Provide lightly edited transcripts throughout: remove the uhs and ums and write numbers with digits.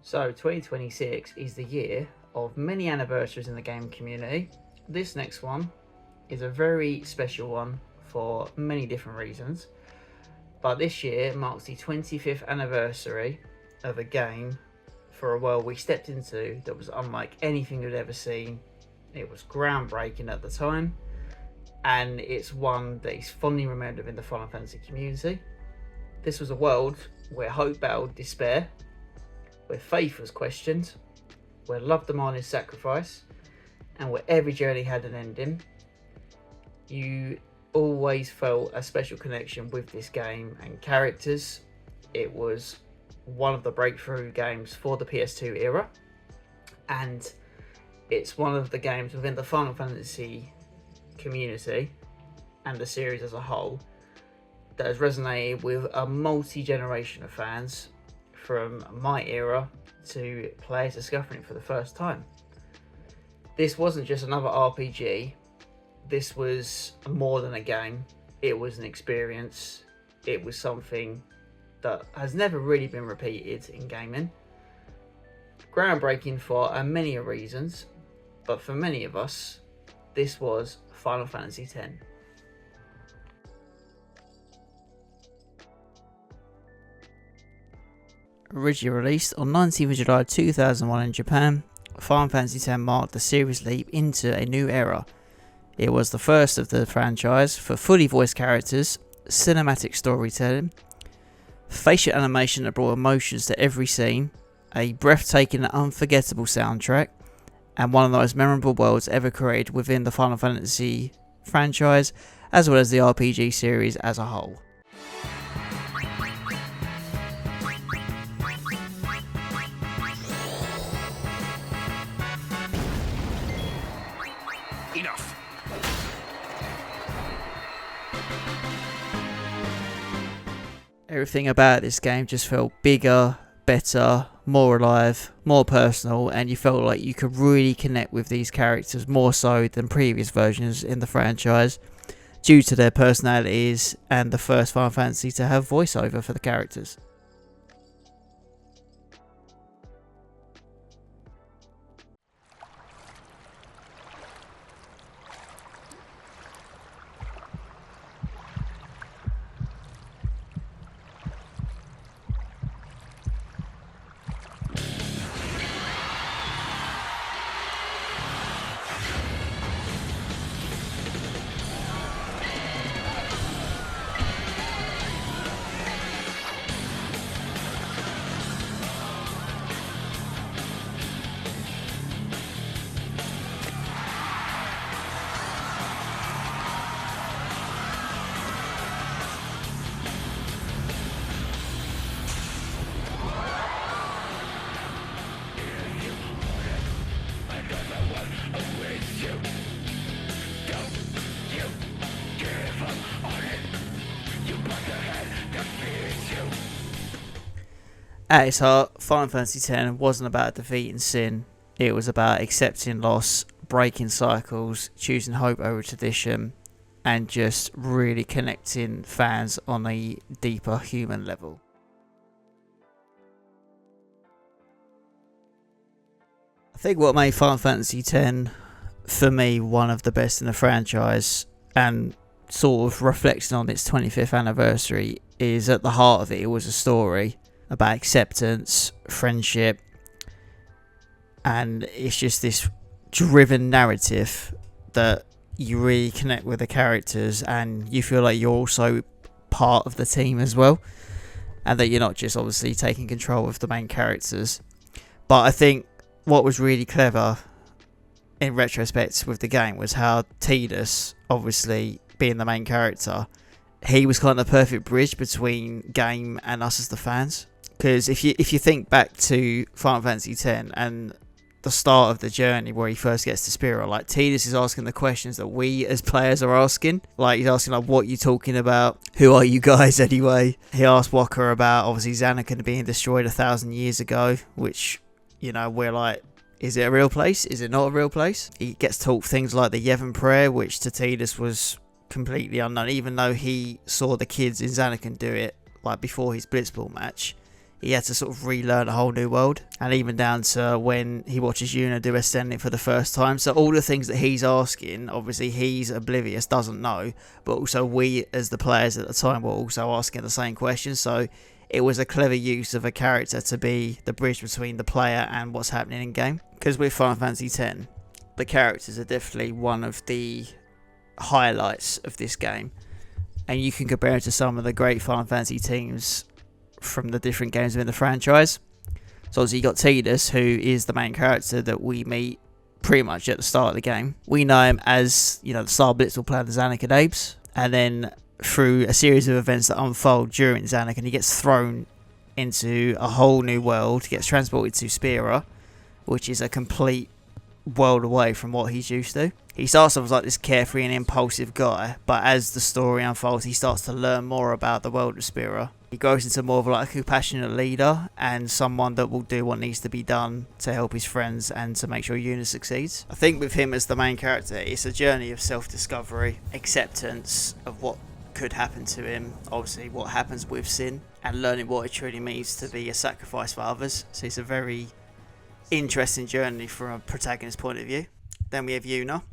So 2026 is the year of many anniversaries in the game community. This next one is a very special one for many different reasons, but this year marks the 25th anniversary of a game for a world we stepped into that was unlike anything we'd ever seen. It was groundbreaking at the time, and it's one that is fondly remembered within the Final Fantasy community. This was a world where hope battled despair, where faith was questioned, where love demanded sacrifice, and where every journey had an ending. You always felt a special connection with this game and characters. It was one of the breakthrough games for the PS2 era, and it's one of the games within the Final Fantasy community and the series as a whole that has resonated with a multi-generation of fans, from my era to players discovering it for the first time. This wasn't just another RPG, this was more than a game. It was an experience. It was something that has never really been repeated in gaming. Groundbreaking for many reasons, but for many of us, this was Final Fantasy X. Originally released on 19th of July 2001 in Japan, Final Fantasy X marked the series' leap into a new era. It was the first of the franchise for fully voiced characters, cinematic storytelling, facial animation that brought emotions to every scene, a breathtaking and unforgettable soundtrack, and one of the most memorable worlds ever created within the Final Fantasy franchise, as well as the RPG series as a whole. Enough. Everything about this game just felt bigger, better, more alive, more personal, and you felt like you could really connect with these characters more so than previous versions in the franchise, due to their personalities and the first Final Fantasy to have voiceover for the characters. At its heart, Final Fantasy X wasn't about defeating sin, it was about accepting loss, breaking cycles, choosing hope over tradition, and just really connecting fans on a deeper human level. I think what made Final Fantasy X, for me, one of the best in the franchise, and sort of reflecting on its 25th anniversary, is at the heart of it, it was a story about acceptance, friendship, and it's just this driven narrative that you really connect with the characters and you feel like you're also part of the team as well, and that you're not just obviously taking control of the main characters. But I think what was really clever in retrospect with the game was how Tidus, obviously being the main character, he was kind of the perfect bridge between game and us as the fans. Because if you think back to Final Fantasy X and the start of the journey where he first gets to Spira, like Tidus is asking the questions that we as players are asking. Like he's asking like, what are you talking about? Who are you guys anyway? He asked Walker about obviously Xanarkand being destroyed 1,000 years ago, which, you know, we're like, is it a real place? Is it not a real place? He gets taught things like the Yevon prayer, which to Tidus was completely unknown, even though he saw the kids in Xanarkand do it like before his Blitzball match. he had to sort of relearn a whole new world, and even down to when he watches Yuna do ascending for the first time. So all the things that he's asking, obviously he's oblivious, doesn't know, but also we as the players at the time were also asking the same questions. So it was a clever use of a character to be the bridge between the player and what's happening in game. Because with Final Fantasy X, the characters are definitely one of the highlights of this game, and you can compare it to some of the great Final Fantasy teams from the different games within the franchise. So obviously you got Tidus, who is the main character that we meet pretty much at the start of the game. We know him as, you know, the Star Blitzel player, the Zanarkand, and then through a series of events that unfold during Zanarkand, he gets thrown into a whole new world, gets transported to Spira, which is a complete world away from what he's used to. He starts off as like this carefree and impulsive guy, but as the story unfolds, he starts to learn more about the world of Spira. He grows into more of like a compassionate leader and someone that will do what needs to be done to help his friends and to make sure Yuna succeeds. I think with him as the main character, it's a journey of self-discovery, acceptance of what could happen to him, obviously what happens with sin, and learning what it truly means to be a sacrifice for others. So it's a very interesting journey from a protagonist point of view. Then we have Yuna,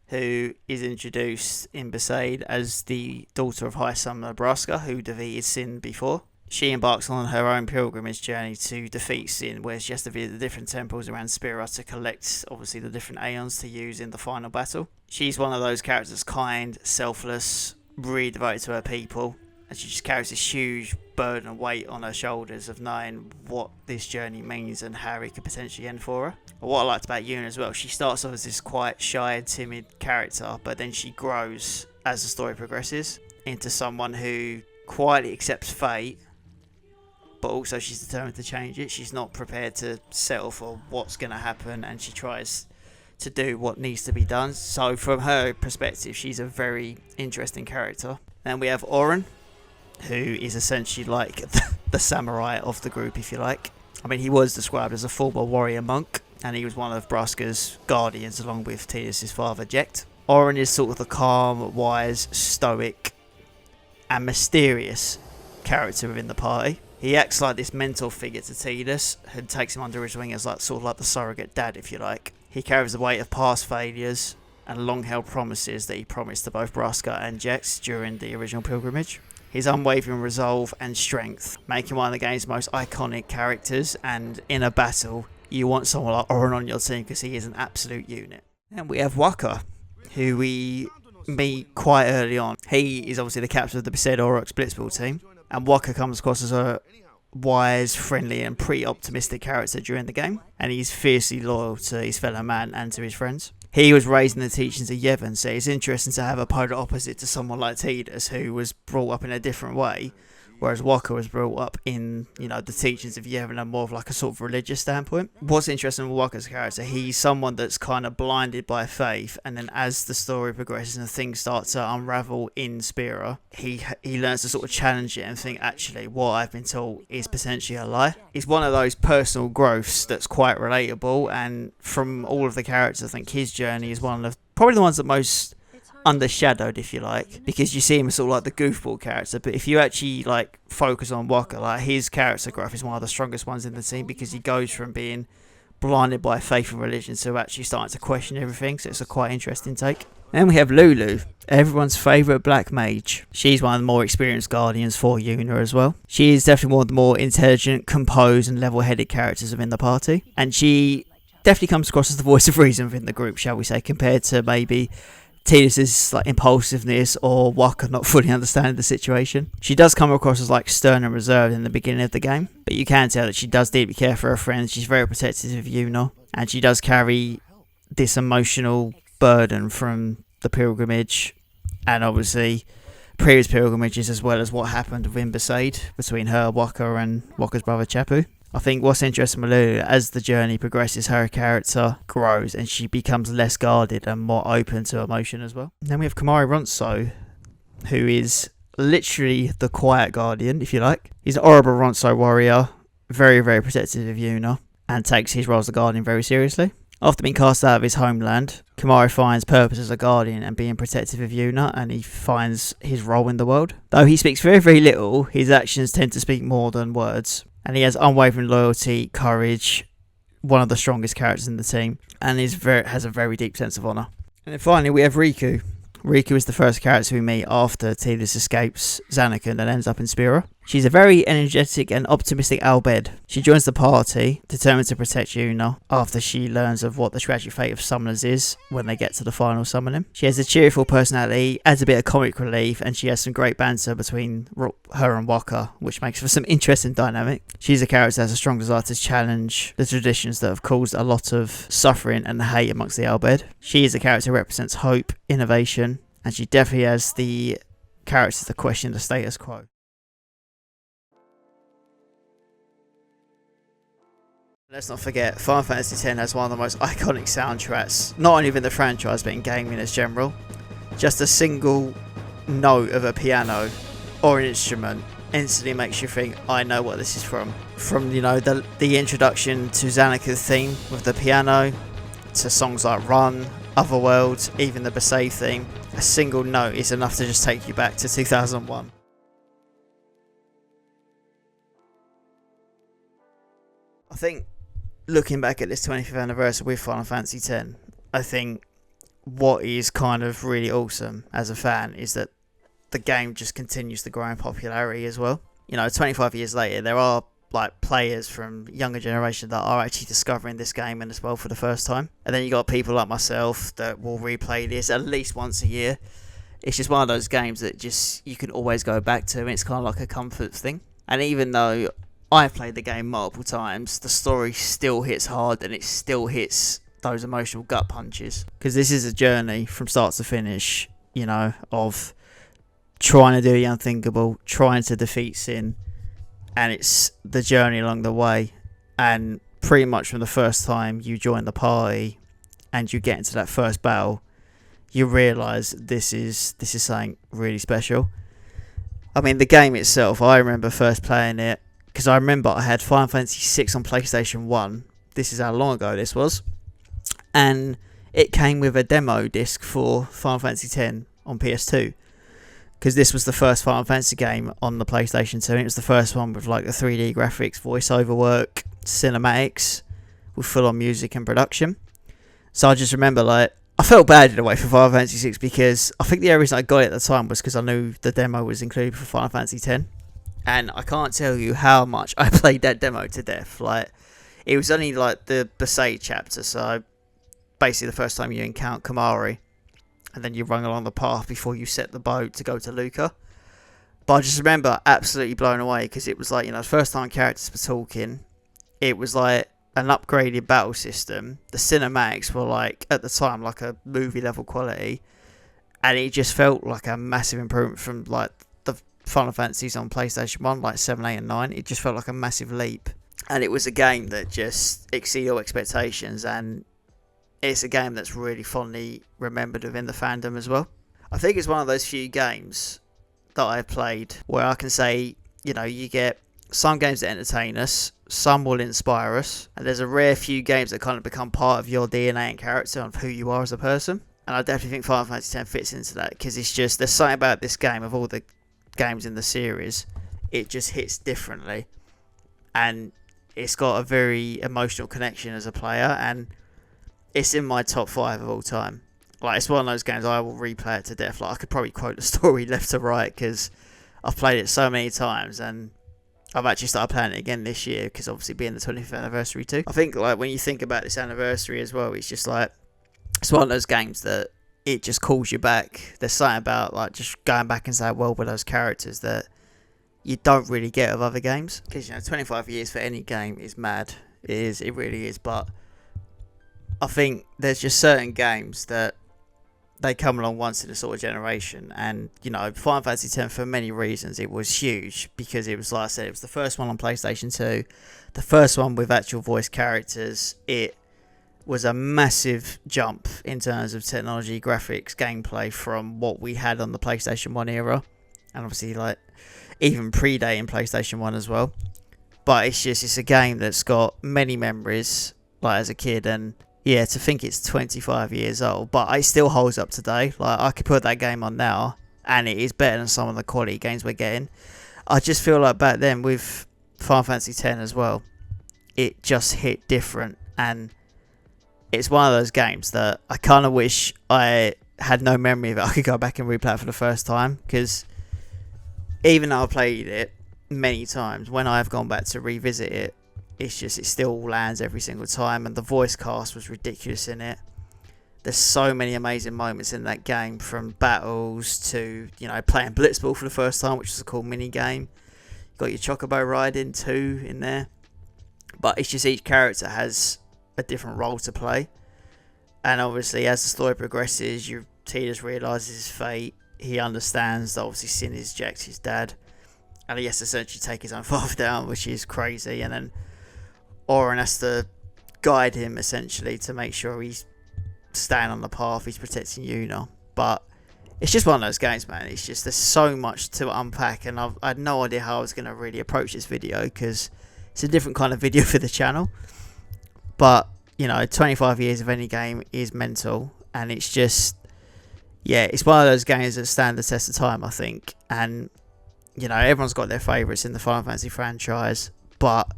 who is introduced in Besaid as the daughter of High Summoner Braska, who defeated Sin before. She embarks on her own pilgrimage journey to defeat Sin, where she has to visit the different temples around Spira to collect, obviously, the different Aeons to use in the final battle. She's one of those characters, kind, selfless, really devoted to her people, and she just carries this huge burden and weight on her shoulders of knowing what this journey means and how it could potentially end for her. But what I liked about Yuna as well, she starts off as this quite shy, timid character, but then she grows as the story progresses into someone who quietly accepts fate, but also she's determined to change it. She's not prepared to settle for what's going to happen, and she tries to do what needs to be done. So from her perspective, she's a very interesting character. Then we have Auron, who is essentially like the samurai of the group, if you like. I mean, he was described as a former warrior monk, and he was one of Braska's guardians along with Tidus' father, Jecht. Auron is sort of the calm, wise, stoic, and mysterious character within the party. He acts like this mentor figure to Tidus, and takes him under his wing as like sort of like the surrogate dad, if you like. He carries the weight of past failures and long-held promises that he promised to both Braska and Jecht during the original pilgrimage. His unwavering resolve and strength make him one of the game's most iconic characters, and in a battle, you want someone like Auron on your team because he is an absolute unit. And we have Wakka, who we meet quite early on. He is obviously the captain of the Besaid Aurochs Blitzball team, and Wakka comes across as a wise, friendly, and pretty optimistic character during the game, and he's fiercely loyal to his fellow man and to his friends. He was raised in the teachings of Yevon, so it's interesting to have a polar opposite to someone like Tidus, who was brought up in a different way, whereas Wakka was brought up in, you know, the teachings of Yevon and more of like a sort of religious standpoint. What's interesting with Wakka's character, he's someone that's kind of blinded by faith, and then as the story progresses and things start to unravel in Spira, he learns to sort of challenge it and think, actually, what I've been taught is potentially a lie. It's one of those personal growths that's quite relatable, and from all of the characters, I think his journey is one of probably the ones that most undershadowed, if you like, because you see him as sort of like the goofball character, but if you actually like focus on Wakka, like his character growth is one of the strongest ones in the team, because he goes from being blinded by faith and religion to actually starting to question everything. So it's a quite interesting take. Then we have Lulu, everyone's favourite black mage. She's one of the more experienced guardians for Yuna as well. She is definitely one of the more intelligent, composed and level-headed characters within the party, and she definitely comes across as the voice of reason within the group, shall we say, compared to maybe Tidus' like impulsiveness or Wakka not fully understanding the situation. She does come across as like stern and reserved in the beginning of the game, but you can tell that she does deeply care for her friends. She's very protective of Yuna, and she does carry this emotional burden from the pilgrimage and obviously previous pilgrimages, as well as what happened within Besaid between her, Wakka, and Wakka's brother Chapu. I think what's interesting with Lulu, as the journey progresses, her character grows and she becomes less guarded and more open to emotion as well. And then we have Kimahri Ronso, who is literally the quiet guardian, if you like. He's an honourable Ronso warrior, very, very protective of Yuna, and takes his role as the guardian very seriously. After being cast out of his homeland, Kimahri finds purpose as a guardian and being protective of Yuna, and he finds his role in the world. Though he speaks very, very little, his actions tend to speak more than words. And he has unwavering loyalty, courage, one of the strongest characters in the team, and has a very deep sense of honour. And then finally we have Riku. Riku is the first character we meet after Tidus escapes Zanarkand and ends up in Spira. She's a very energetic and optimistic Albed. She joins the party, determined to protect Yuna, after she learns of what the tragic fate of summoners is when they get to the final summoning. She has a cheerful personality, adds a bit of comic relief, and she has some great banter between her and Waka, which makes for some interesting dynamic. She's a character that has a strong desire to challenge the traditions that have caused a lot of suffering and hate amongst the Albed. She is a character who represents hope, innovation, and she definitely has the character to question the status quo. Let's not forget, Final Fantasy X has one of the most iconic soundtracks, not only within the franchise but in gaming as general. Just a single note of a piano or an instrument instantly makes you think, I know what this is from. From, you know, the introduction to Zanarkand's theme with the piano, to songs like Run, Otherworld, even the Besaid theme. A single note is enough to just take you back to 2001. I think, looking back at this 25th anniversary with Final Fantasy X, I think what is kind of really awesome as a fan is that the game just continues to grow in popularity as well. You know, 25 years later, there are like players from younger generation that are actually discovering this game and as well for the first time. And then you got people like myself that will replay this at least once a year. It's just one of those games that just you can always go back to, and it's kind of like a comfort thing. And even though I've played the game multiple times, the story still hits hard and it still hits those emotional gut punches. Because this is a journey from start to finish, you know, of trying to do the unthinkable, trying to defeat sin, and it's the journey along the way. And pretty much from the first time you join the party and you get into that first battle, you realise this is something really special. I mean, the game itself, I remember first playing it, because I remember I had Final Fantasy VI on PlayStation 1. This is how long ago this was. And it came with a demo disc for Final Fantasy X on PS2. Because this was the first Final Fantasy game on the PlayStation 2. It was the first one with like the 3D graphics, voiceover work, cinematics, with full-on music and production. So I just remember, like, I felt bad in a way for Final Fantasy VI, because I think the only reason I got it at the time was because I knew the demo was included for Final Fantasy X. And I can't tell you how much I played that demo to death. Like, it was only like the Besaid chapter, so basically the first time you encounter Kamari, and then you run along the path before you set the boat to go to Luca. But I just remember absolutely blown away, because it was like, you know, the first time characters were talking, it was like an upgraded battle system. The cinematics were like, at the time, like a movie level quality, and it just felt like a massive improvement from like Final Fantasies on PlayStation 1, like 7, 8 and 9. It just felt like a massive leap, and it was a game that just exceeded all expectations, and it's a game that's really fondly remembered within the fandom as well. I think it's one of those few games that I've played where I can say, you know, you get some games that entertain us, some will inspire us, and there's a rare few games that kind of become part of your DNA and character of who you are as a person. And I definitely think Final Fantasy X fits into that, because it's just, there's something about this game, of all the games in the series, it just hits differently, and it's got a very emotional connection as a player, and it's in my top 5 of all time. Like, it's one of those games I will replay it to death. Like, I could probably quote the story left to right, because I've played it so many times, and I've actually started playing it again this year, because obviously being the 25th anniversary too. I think, like, when you think about this anniversary as well, it's just like, it's one of those games that it just calls you back. There's something about, like, just going back inside that world with those characters that you don't really get with other games. Because, you know, 25 years for any game is mad. It really is. But I think there's just certain games that they come along once in a sort of generation. And, you know, Final Fantasy X, for many reasons, it was huge, because it was, like I said, it was the first one on PlayStation 2, the first one with actual voice characters. It was a massive jump in terms of technology, graphics, gameplay from what we had on the PlayStation 1 era, and obviously, like, even predating PlayStation 1 as well. But it's a game that's got many memories, like, as a kid, and yeah, to think it's 25 years old, but it still holds up today. Like, I could put that game on now, and it is better than some of the quality games we're getting. I just feel like back then, with Final Fantasy X as well, it just hit different, and it's one of those games that I kind of wish I had no memory of it. I could go back and replay it for the first time, because even though I played it many times, when I've gone back to revisit it, it still lands every single time, and the voice cast was ridiculous in it. There's so many amazing moments in that game, from battles to, you know, playing Blitzball for the first time, which is a cool mini game. You got your Chocobo riding too in there, but it's just each character has a different role to play, and obviously as the story progresses, Tidus realises his fate. He understands that obviously Sin is Jack's his dad, and he has to essentially take his own father down, which is crazy, and then Auron has to guide him essentially to make sure he's staying on the path, he's protecting Yuna. But it's just one of those games, man. It's just, there's so much to unpack, and I had no idea how I was going to really approach this video, because it's a different kind of video for the channel. But, you know, 25 years of any game is mental, and it's just, yeah, it's one of those games that stand the test of time, I think. And, you know, everyone's got their favourites in the Final Fantasy franchise, but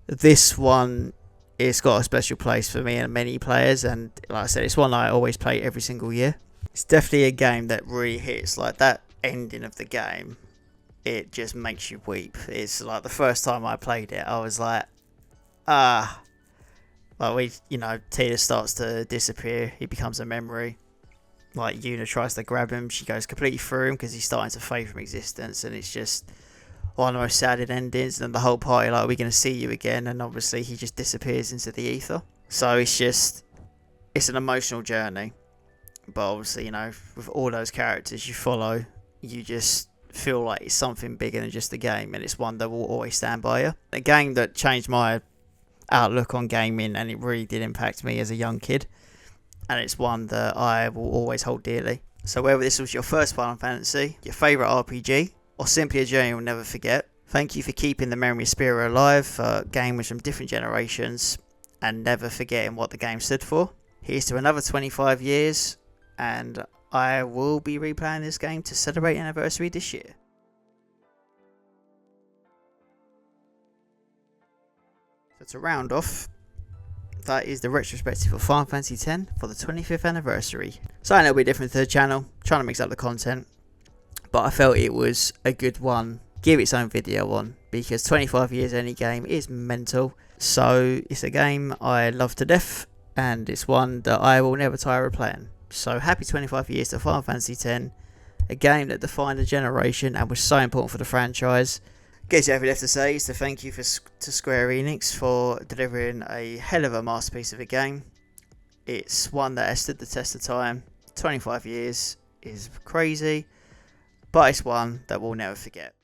this one, it's got a special place for me and many players, and like I said, it's one I always play every single year. It's definitely a game that really hits, like that ending of the game, it just makes you weep. It's like the first time I played it, I was like, like Tidus starts to disappear, he becomes a memory. Like Yuna tries to grab him, she goes completely through him because he's starting to fade from existence, and it's just one of the most sad endings. And the whole party like, we're going to see you again, and obviously he just disappears into the ether. So it's an emotional journey, but obviously, you know, with all those characters you follow, you just feel like it's something bigger than just a game, and it's one that will always stand by you. A game that changed my outlook on gaming, and it really did impact me as a young kid, and it's one that I will always hold dearly. So whether this was your first Final Fantasy, your favourite RPG, or simply a journey you'll never forget, thank you for keeping the memory spirit alive for gamers from different generations, and never forgetting what the game stood for. Here's to another 25 years, and I will be replaying this game to celebrate anniversary this year. So to round off, that is the retrospective of Final Fantasy X for the 25th anniversary. Something a little bit different to the channel, trying to mix up the content, but I felt it was a good one, give its own video on, because 25 years any game is mental. So it's a game I love to death, and it's one that I will never tire of playing. So happy 25 years to Final Fantasy X, a game that defined a generation and was so important for the franchise. Guess everything left to say is to thank you to Square Enix for delivering a hell of a masterpiece of a game. It's one that has stood the test of time. 25 years is crazy, but it's one that we'll never forget.